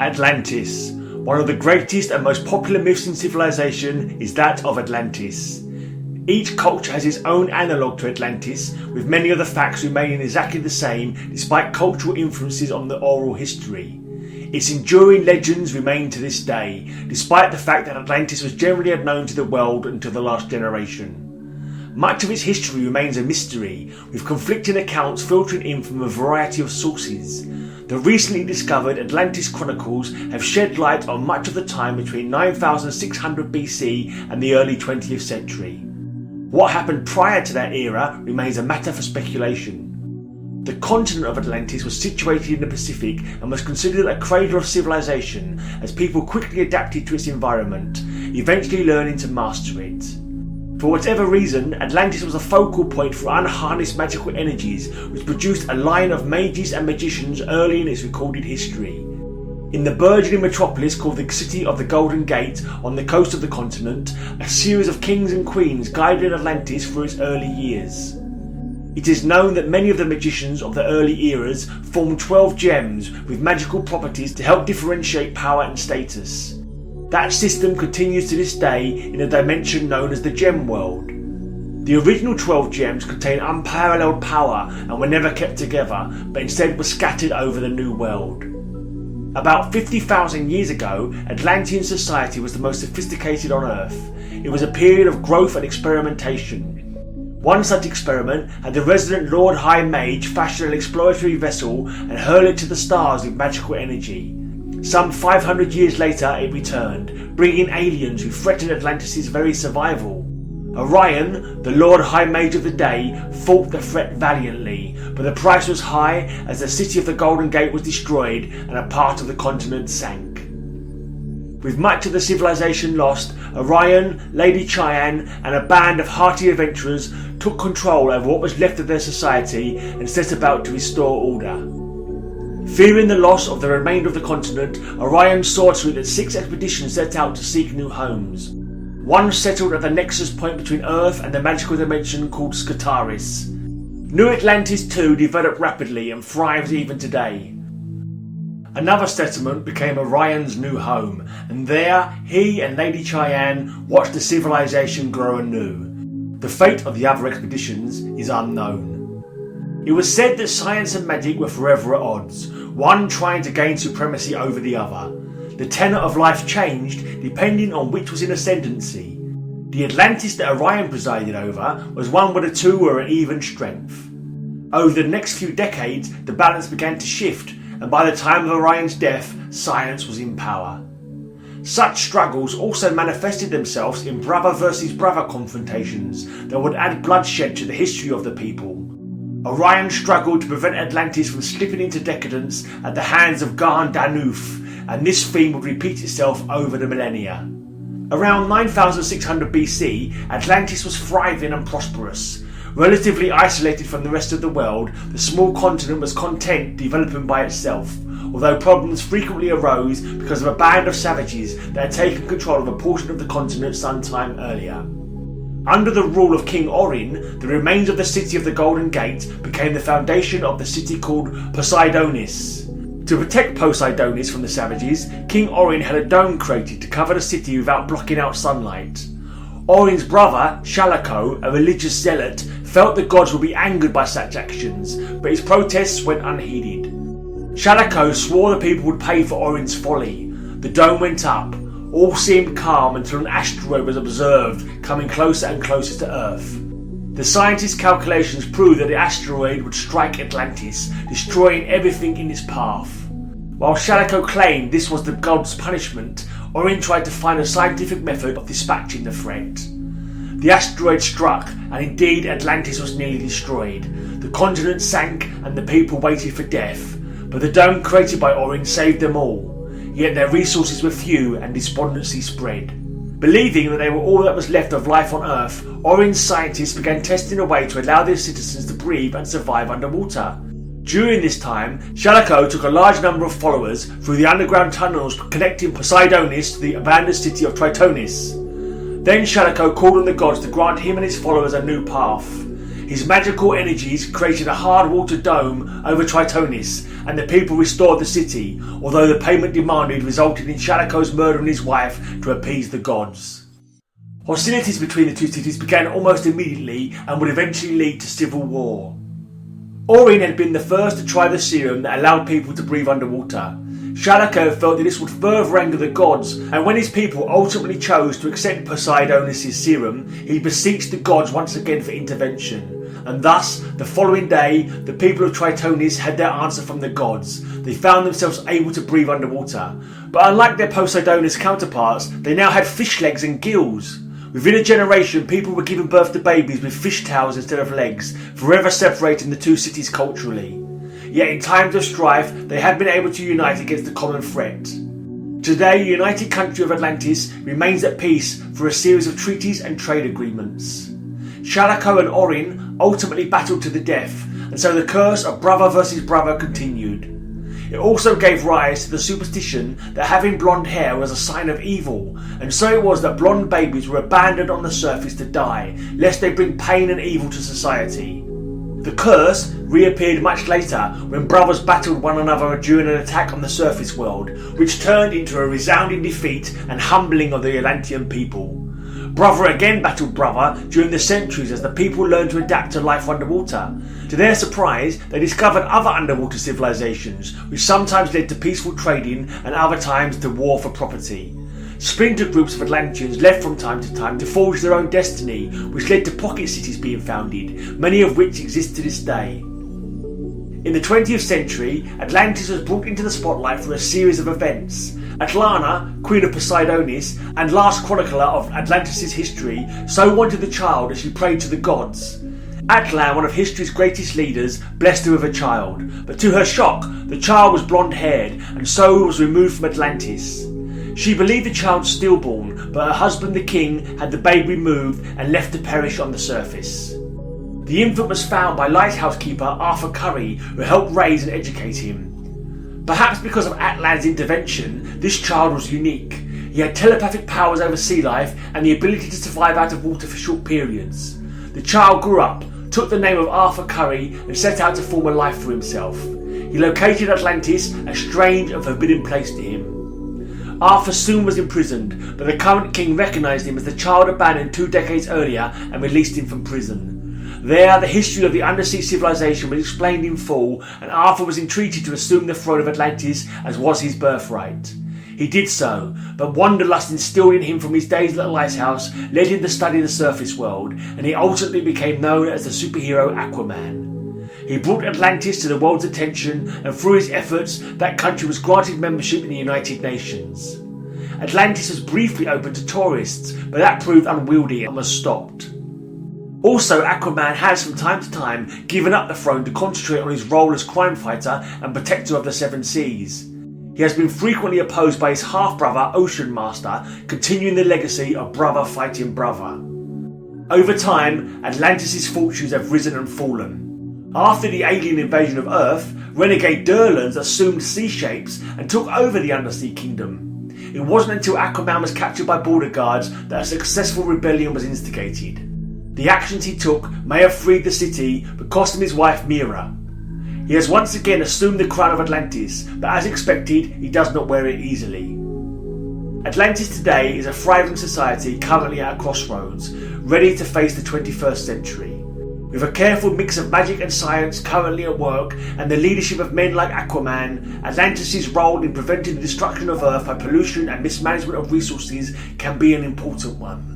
Atlantis. One of the greatest and most popular myths in civilization is that of Atlantis. Each culture has its own analogue to Atlantis, with many of the facts remaining exactly the same despite cultural influences on the oral history. Its enduring legends remain to this day, despite the fact that Atlantis was generally unknown to the world until the last generation. Much of its history remains a mystery, with conflicting accounts filtering in from a variety of sources. The recently discovered Atlantis chronicles have shed light on much of the time between 9600 BC and the early 20th century. What happened prior to that era remains a matter for speculation. The continent of Atlantis was situated in the Pacific and was considered a cradle of civilization as people quickly adapted to its environment, eventually learning to master it. For whatever reason, Atlantis was a focal point for unharnessed magical energies, which produced a line of mages and magicians early in its recorded history. In the burgeoning metropolis called the City of the Golden Gate on the coast of the continent, a series of kings and queens guided Atlantis through its early years. It is known that many of the magicians of the early eras formed 12 gems with magical properties to help differentiate power and status. That system continues to this day in a dimension known as the Gem World. The original 12 gems contain unparalleled power and were never kept together, but instead were scattered over the new world. About 50,000 years ago, Atlantean society was the most sophisticated on Earth. It was a period of growth and experimentation. One such experiment had the resident Lord High Mage fashion an exploratory vessel and hurl it to the stars with magical energy. Some 500 years later it returned, bringing aliens who threatened Atlantis' very survival. Orion, the Lord High Mage of the day, fought the threat valiantly, but the price was high as the City of the Golden Gate was destroyed and a part of the continent sank. With much of the civilization lost, Orion, Lady Cheyenne and a band of hearty adventurers took control over what was left of their society and set about to restore order. Fearing the loss of the remainder of the continent, Orion saw to it that 6 expeditions set out to seek new homes. One settled at the nexus point between Earth and the magical dimension called Skataris. New Atlantis too developed rapidly and thrives even today. Another settlement became Orion's new home, and there he and Lady Cheyenne watched the civilization grow anew. The fate of the other expeditions is unknown. It was said that science and magic were forever at odds, one trying to gain supremacy over the other. The tenor of life changed depending on which was in ascendancy. The Atlantis that Orion presided over was one where the two were at even strength. Over the next few decades, the balance began to shift, and by the time of Orion's death, science was in power. Such struggles also manifested themselves in brother versus brother confrontations that would add bloodshed to the history of the people. Orion struggled to prevent Atlantis from slipping into decadence at the hands of Garn Danuf, and this theme would repeat itself over the millennia. Around 9600 BC, Atlantis was thriving and prosperous. Relatively isolated from the rest of the world, the small continent was content developing by itself, although problems frequently arose because of a band of savages that had taken control of a portion of the continent some time earlier. Under the rule of King Orin, the remains of the City of the Golden Gate became the foundation of the city called Poseidonis. To protect Poseidonis from the savages, King Orin had a dome created to cover the city without blocking out sunlight. Orin's brother, Shalako, a religious zealot, felt the gods would be angered by such actions, but his protests went unheeded. Shalako swore the people would pay for Orin's folly. The dome went up. All seemed calm until an asteroid was observed coming closer and closer to Earth. The scientists' calculations proved that the asteroid would strike Atlantis, destroying everything in its path. While Shalako claimed this was the gods' punishment, Orin tried to find a scientific method of dispatching the threat. The asteroid struck, and indeed Atlantis was nearly destroyed. The continent sank, and the people waited for death, but the dome created by Orin saved them all. Yet their resources were few and despondency spread. Believing that they were all that was left of life on Earth, Orin's scientists began testing a way to allow their citizens to breathe and survive underwater. During this time, Shalako took a large number of followers through the underground tunnels connecting Poseidonis to the abandoned city of Tritonis. Then Shalako called on the gods to grant him and his followers a new path. His magical energies created a hard water dome over Tritonis, and the people restored the city, although the payment demanded resulted in Shalako's murdering his wife to appease the gods. Hostilities between the two cities began almost immediately and would eventually lead to civil war. Orin had been the first to try the serum that allowed people to breathe underwater. Shalako felt that this would further anger the gods, and when his people ultimately chose to accept Poseidonis' serum, he beseeched the gods once again for intervention. And thus, the following day, the people of Tritonis had their answer from the gods. They found themselves able to breathe underwater. But unlike their Poseidonis counterparts, they now had fish legs and gills. Within a generation, people were giving birth to babies with fish tails instead of legs, forever separating the two cities culturally. Yet in times of strife, they had been able to unite against the common threat. Today, the united country of Atlantis remains at peace through a series of treaties and trade agreements. Shalako and Orin ultimately battled to the death, and so the curse of brother versus brother continued. It also gave rise to the superstition that having blonde hair was a sign of evil, and so it was that blonde babies were abandoned on the surface to die, lest they bring pain and evil to society. The curse reappeared much later when brothers battled one another during an attack on the surface world, which turned into a resounding defeat and humbling of the Atlantean people. Brother again battled brother during the centuries as the people learned to adapt to life underwater. To their surprise, they discovered other underwater civilizations, which sometimes led to peaceful trading and other times to war for property. Splinter groups of Atlanteans left from time to time to forge their own destiny, which led to pocket cities being founded, many of which exist to this day. In the 20th century, Atlantis was brought into the spotlight through a series of events. Atlana, Queen of Poseidonis, and last chronicler of Atlantis' history, so wanted the child that she prayed to the gods. Atlan, one of history's greatest leaders, blessed her with a child, but to her shock, the child was blonde-haired and so was removed from Atlantis. She believed the child stillborn, but her husband the king had the baby removed and left to perish on the surface. The infant was found by lighthouse keeper Arthur Curry, who helped raise and educate him. Perhaps because of Atlan's intervention, this child was unique. He had telepathic powers over sea life and the ability to survive out of water for short periods. The child grew up, took the name of Arthur Curry and set out to form a life for himself. He located Atlantis, a strange and forbidden place to him. Arthur soon was imprisoned, but the current king recognised him as the child abandoned 2 decades earlier and released him from prison. There, the history of the undersea civilization was explained in full, and Arthur was entreated to assume the throne of Atlantis as was his birthright. He did so, but wanderlust instilled in him from his days at the lighthouse led him to study the surface world, and he ultimately became known as the superhero Aquaman. He brought Atlantis to the world's attention, and through his efforts, that country was granted membership in the United Nations. Atlantis was briefly open to tourists, but that proved unwieldy and was stopped. Also, Aquaman has from time to time given up the throne to concentrate on his role as crime fighter and protector of the Seven Seas. He has been frequently opposed by his half-brother Ocean Master, continuing the legacy of brother fighting brother. Over time, Atlantis' fortunes have risen and fallen. After the alien invasion of Earth, renegade Durlans assumed sea shapes and took over the Undersea Kingdom. It wasn't until Aquaman was captured by border guards that a successful rebellion was instigated. The actions he took may have freed the city, but cost him his wife Mira. He has once again assumed the crown of Atlantis, but as expected, he does not wear it easily. Atlantis today is a thriving society currently at a crossroads, ready to face the 21st century. With a careful mix of magic and science currently at work, and the leadership of men like Aquaman, Atlantis' role in preventing the destruction of Earth by pollution and mismanagement of resources can be an important one.